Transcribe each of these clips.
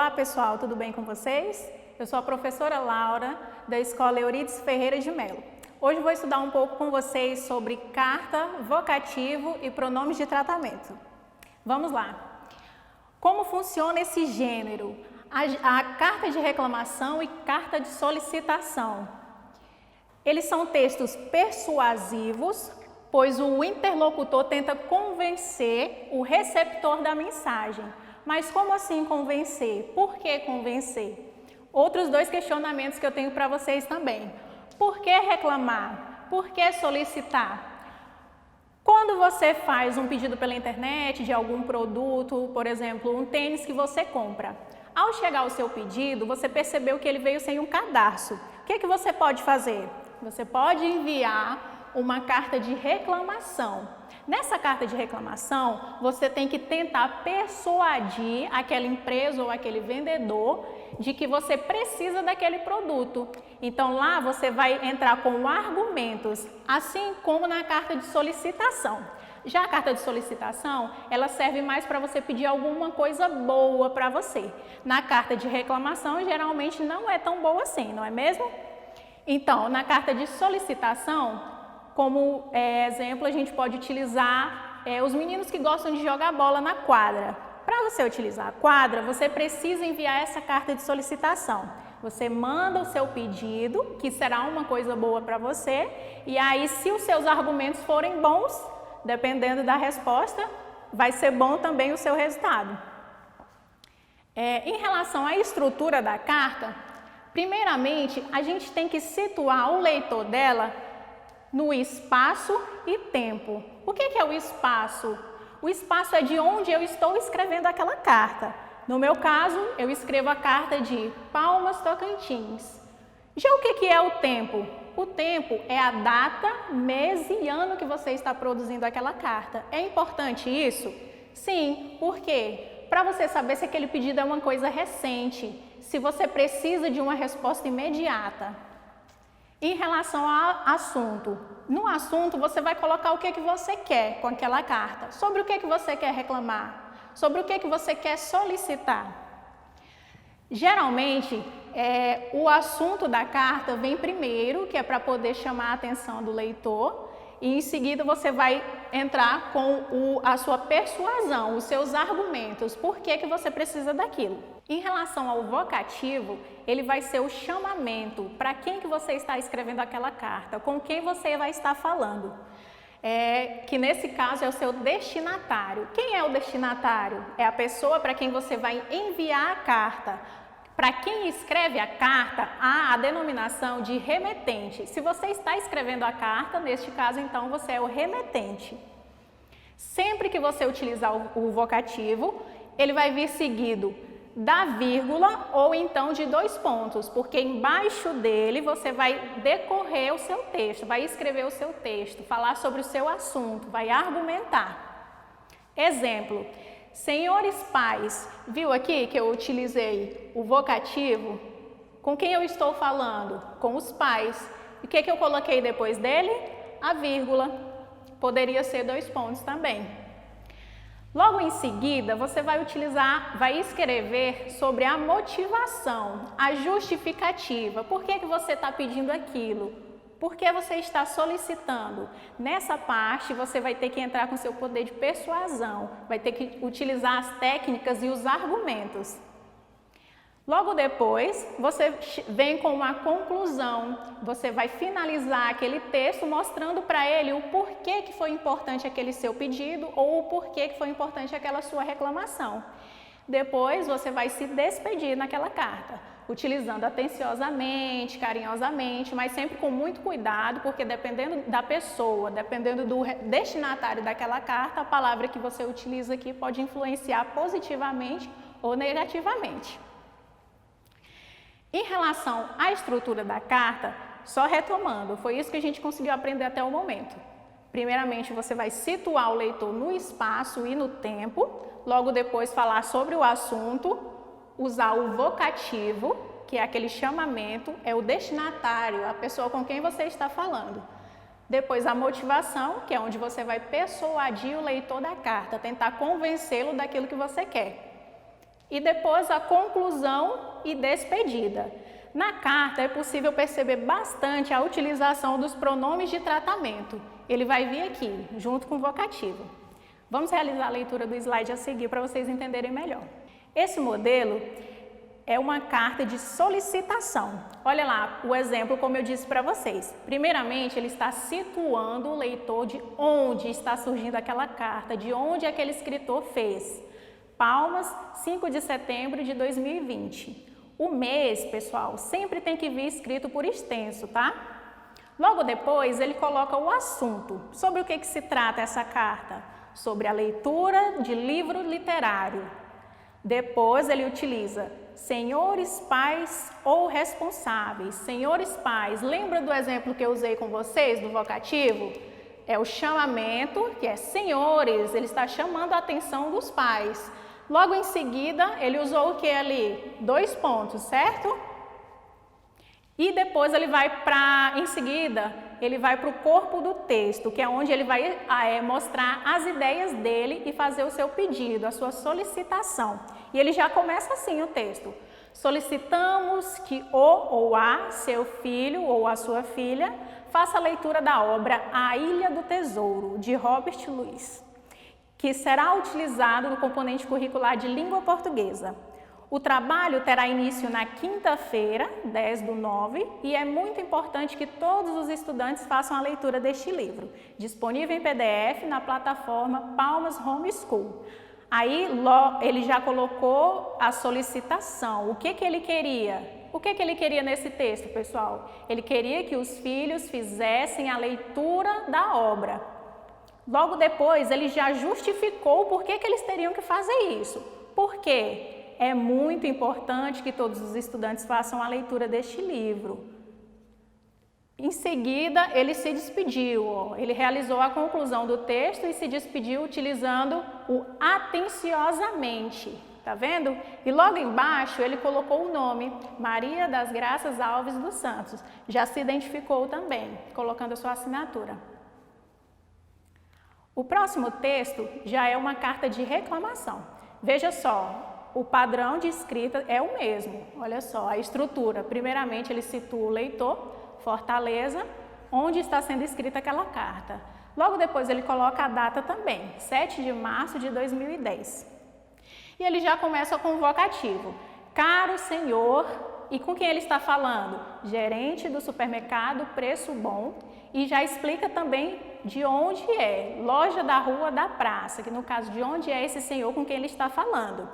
Olá pessoal, tudo bem com vocês? Eu sou a professora Laura, da Escola Euridice Ferreira de Mello. Hoje vou estudar um pouco com vocês sobre carta, vocativo e pronomes de tratamento. Vamos lá! Como funciona esse gênero? A carta de reclamação e carta de solicitação. Eles são textos persuasivos, pois o interlocutor tenta convencer o receptor da mensagem. Mas como assim convencer? Por que convencer? Outros dois questionamentos que eu tenho para vocês também. Por que reclamar? Por que solicitar? Quando você faz um pedido pela internet de algum produto, por exemplo, um tênis que você compra, ao chegar o seu pedido, você percebeu que ele veio sem um cadarço. O que você pode fazer? Você pode enviar uma carta de reclamação. Nessa carta de reclamação, você tem que tentar persuadir aquela empresa ou aquele vendedor de que você precisa daquele produto. Então lá você vai entrar com argumentos, assim como na carta de solicitação. Já a carta de solicitação, ela serve mais para você pedir alguma coisa boa para você. Na carta de reclamação, geralmente não é tão boa assim, não é mesmo? Então, na carta de solicitação, como exemplo, a gente pode utilizar os meninos que gostam de jogar bola na quadra. Para você utilizar a quadra, você precisa enviar essa carta de solicitação. Você manda o seu pedido, que será uma coisa boa para você, e aí se os seus argumentos forem bons, dependendo da resposta, vai ser bom também o seu resultado. Em relação à estrutura da carta, primeiramente, a gente tem que situar o leitor dela no espaço e tempo. O que é o espaço? O espaço é de onde eu estou escrevendo aquela carta. No meu caso, eu escrevo a carta de Palmas, Tocantins. Já o que é o tempo? O tempo é a data, mês e ano que você está produzindo aquela carta. É importante isso? Sim, por quê? Para você saber se aquele pedido é uma coisa recente, se você precisa de uma resposta imediata. Em relação ao assunto, no assunto você vai colocar o que você quer com aquela carta, sobre o que você quer reclamar, sobre o que você quer solicitar. Geralmente, o assunto da carta vem primeiro, que é para poder chamar a atenção do leitor, e em seguida você vai entrar com a sua persuasão, os seus argumentos, por que você precisa daquilo. Em relação ao vocativo, ele vai ser o chamamento, para quem que você está escrevendo aquela carta, com quem você vai estar falando. Que nesse caso é o seu destinatário. Quem é o destinatário? É a pessoa para quem você vai enviar a carta. Para quem escreve a carta, há a denominação de remetente. Se você está escrevendo a carta, neste caso, então, você é o remetente. Sempre que você utilizar o vocativo, ele vai vir seguido da vírgula ou então de 2 pontos, porque embaixo dele você vai decorrer o seu texto, vai escrever o seu texto, falar sobre o seu assunto, vai argumentar. Exemplo. Senhores pais, viu aqui que eu utilizei o vocativo? Com quem eu estou falando? Com os pais. E o que eu coloquei depois dele? A vírgula. Poderia ser 2 pontos também. Logo em seguida, você vai escrever sobre a motivação, a justificativa. Por que você está pedindo aquilo? Por que você está solicitando? Nessa parte, você vai ter que entrar com seu poder de persuasão, vai ter que utilizar as técnicas e os argumentos. Logo depois, você vem com uma conclusão, você vai finalizar aquele texto mostrando para ele o porquê que foi importante aquele seu pedido ou o porquê que foi importante aquela sua reclamação. Depois, você vai se despedir naquela carta, utilizando atenciosamente, carinhosamente, mas sempre com muito cuidado, porque dependendo da pessoa, dependendo do destinatário daquela carta, a palavra que você utiliza aqui pode influenciar positivamente ou negativamente. Em relação à estrutura da carta, só retomando, foi isso que a gente conseguiu aprender até o momento. Primeiramente, você vai situar o leitor no espaço e no tempo, logo depois falar sobre o assunto, usar o vocativo, que é aquele chamamento, é o destinatário, a pessoa com quem você está falando. Depois a motivação, que é onde você vai persuadir o leitor da carta, tentar convencê-lo daquilo que você quer. e depois a conclusão e despedida. Na carta é possível perceber bastante a utilização dos pronomes de tratamento. Ele vai vir aqui, junto com o vocativo. Vamos realizar a leitura do slide a seguir para vocês entenderem melhor. Esse modelo é uma carta de solicitação. Olha lá o exemplo, como eu disse para vocês. Primeiramente, ele está situando o leitor de onde está surgindo aquela carta, de onde aquele escritor fez. Palmas, 5 de setembro de 2020. O mês, pessoal, sempre tem que vir escrito por extenso, tá? Logo depois, ele coloca o assunto. Sobre o que se trata essa carta? Sobre a leitura de livro literário. Depois, ele utiliza senhores pais ou responsáveis. Senhores pais, lembra do exemplo que eu usei com vocês, do vocativo? É o chamamento, que é senhores, ele está chamando a atenção dos pais. Logo em seguida, ele usou o que ali? 2 pontos, certo? E depois ele vai em seguida, ele vai para o corpo do texto, que é onde ele vai mostrar as ideias dele e fazer o seu pedido, a sua solicitação. E ele já começa assim o texto. Solicitamos que o ou a seu filho ou a sua filha faça a leitura da obra A Ilha do Tesouro, de Robert Louis, que será utilizado no componente curricular de língua portuguesa. O trabalho terá início na quinta-feira, 10/9, e é muito importante que todos os estudantes façam a leitura deste livro, disponível em PDF na plataforma Palmas Homeschool. Aí ele já colocou a solicitação. O que ele queria? O que ele queria nesse texto, pessoal? Ele queria que os filhos fizessem a leitura da obra. Logo depois, ele já justificou por que eles teriam que fazer isso. Por quê? É muito importante que todos os estudantes façam a leitura deste livro. Em seguida, ele se despediu. Ele realizou a conclusão do texto e se despediu utilizando o atenciosamente. Tá vendo? E logo embaixo, ele colocou o nome, Maria das Graças Alves dos Santos. Já se identificou também, colocando a sua assinatura. O próximo texto já é uma carta de reclamação. Veja só, o padrão de escrita é o mesmo. Olha só, a estrutura. Primeiramente, ele situa o leitor, Fortaleza, onde está sendo escrita aquela carta. Logo depois, ele coloca a data também, 7 de março de 2010. E ele já começa com o vocativo. Caro senhor, e com quem ele está falando? Gerente do supermercado Preço Bom. E já explica também de onde é, loja da Rua da Praça, que no caso de onde é esse senhor com quem ele está falando.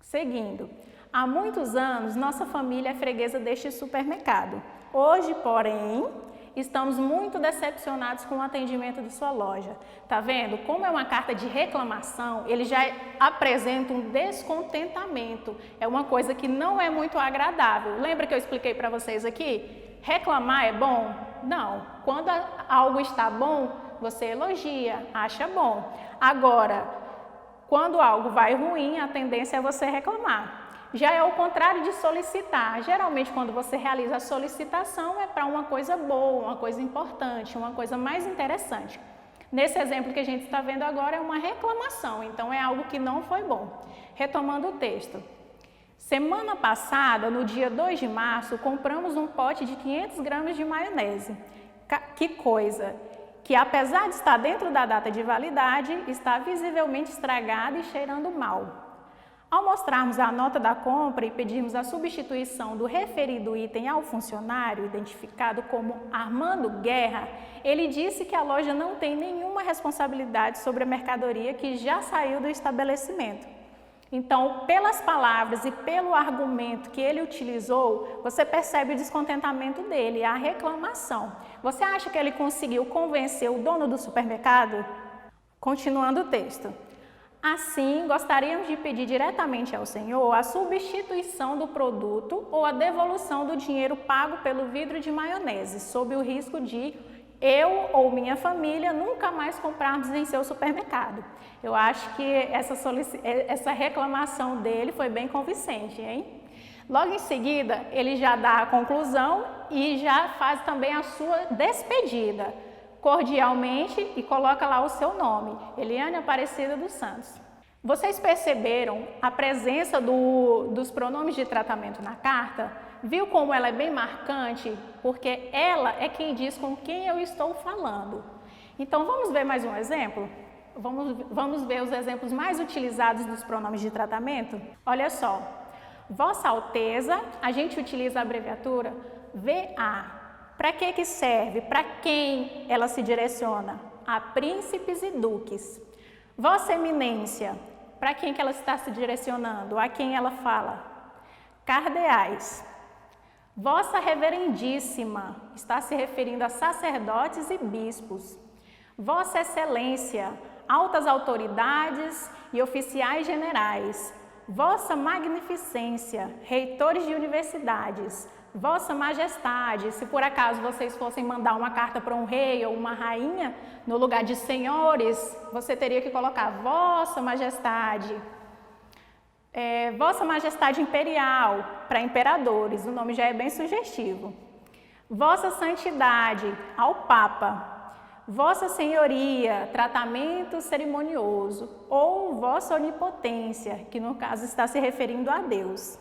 Seguindo, há muitos anos nossa família é freguesa deste supermercado. Hoje, porém, estamos muito decepcionados com o atendimento de sua loja. Tá vendo? Como é uma carta de reclamação, ele já apresenta um descontentamento. É uma coisa que não é muito agradável. Lembra que eu expliquei para vocês aqui? Reclamar é bom? Não. Quando algo está bom, você elogia, acha bom. Agora, quando algo vai ruim, a tendência é você reclamar. Já é o contrário de solicitar. Geralmente, quando você realiza a solicitação, é para uma coisa boa, uma coisa importante, uma coisa mais interessante. Nesse exemplo que a gente está vendo agora, é uma reclamação, então é algo que não foi bom. Retomando o texto. Semana passada, no dia 2 de março, compramos um pote de 500 gramas de maionese. Que coisa! Que apesar de estar dentro da data de validade, está visivelmente estragada e cheirando mal. Ao mostrarmos a nota da compra e pedirmos a substituição do referido item ao funcionário, identificado como Armando Guerra, ele disse que a loja não tem nenhuma responsabilidade sobre a mercadoria que já saiu do estabelecimento. Então, pelas palavras e pelo argumento que ele utilizou, você percebe o descontentamento dele, a reclamação. Você acha que ele conseguiu convencer o dono do supermercado? Continuando o texto. Assim, gostaríamos de pedir diretamente ao senhor a substituição do produto ou a devolução do dinheiro pago pelo vidro de maionese, sob o risco de eu ou minha família nunca mais comprarmos em seu supermercado. Eu acho que essa reclamação dele foi bem convincente, hein? Logo em seguida, ele já dá a conclusão e já faz também a sua despedida, cordialmente, e coloca lá o seu nome, Eliane Aparecida dos Santos. Vocês perceberam a presença dos pronomes de tratamento na carta? Viu como ela é bem marcante? Porque ela é quem diz com quem eu estou falando. Então, vamos ver mais um exemplo? Vamos ver os exemplos mais utilizados dos pronomes de tratamento? Olha só, Vossa Alteza, a gente utiliza a abreviatura VA. Para que serve? Para quem ela se direciona? A príncipes e duques. Vossa Eminência, para quem que ela está se direcionando? A quem ela fala? Cardeais. Vossa Reverendíssima, está se referindo a sacerdotes e bispos. Vossa Excelência, altas autoridades e oficiais generais. Vossa Magnificência, reitores de universidades. Vossa Majestade, se por acaso vocês fossem mandar uma carta para um rei ou uma rainha, no lugar de senhores, você teria que colocar Vossa Majestade. Vossa Majestade Imperial, para imperadores, o nome já é bem sugestivo. Vossa Santidade, ao Papa. Vossa Senhoria, tratamento cerimonioso. Ou Vossa Onipotência, que no caso está se referindo a Deus.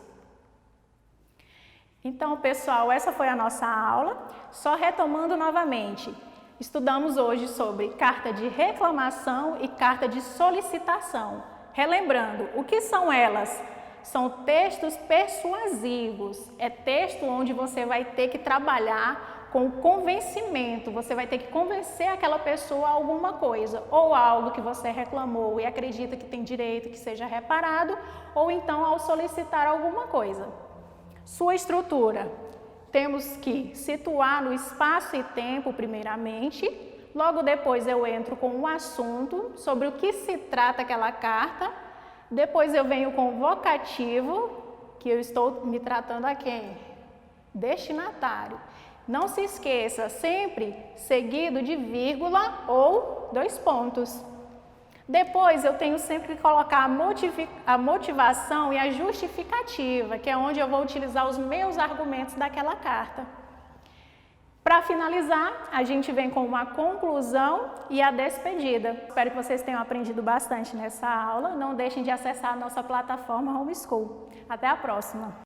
Então, pessoal, essa foi a nossa aula. Só retomando novamente, estudamos hoje sobre carta de reclamação e carta de solicitação. Relembrando, o que são elas? São textos persuasivos. É texto onde você vai ter que trabalhar com convencimento. Você vai ter que convencer aquela pessoa a alguma coisa, ou algo que você reclamou e acredita que tem direito que seja reparado, ou então ao solicitar alguma coisa. Sua estrutura, temos que situar no espaço e tempo primeiramente, logo depois eu entro com um assunto sobre o que se trata aquela carta, depois eu venho com o vocativo, que eu estou me tratando a quem? Destinatário. Não se esqueça, sempre seguido de vírgula ou 2 pontos. Depois eu tenho sempre que colocar a motivação e a justificativa, que é onde eu vou utilizar os meus argumentos daquela carta. Para finalizar, a gente vem com uma conclusão e a despedida. Espero que vocês tenham aprendido bastante nessa aula. Não deixem de acessar a nossa plataforma Homeschool. Até a próxima!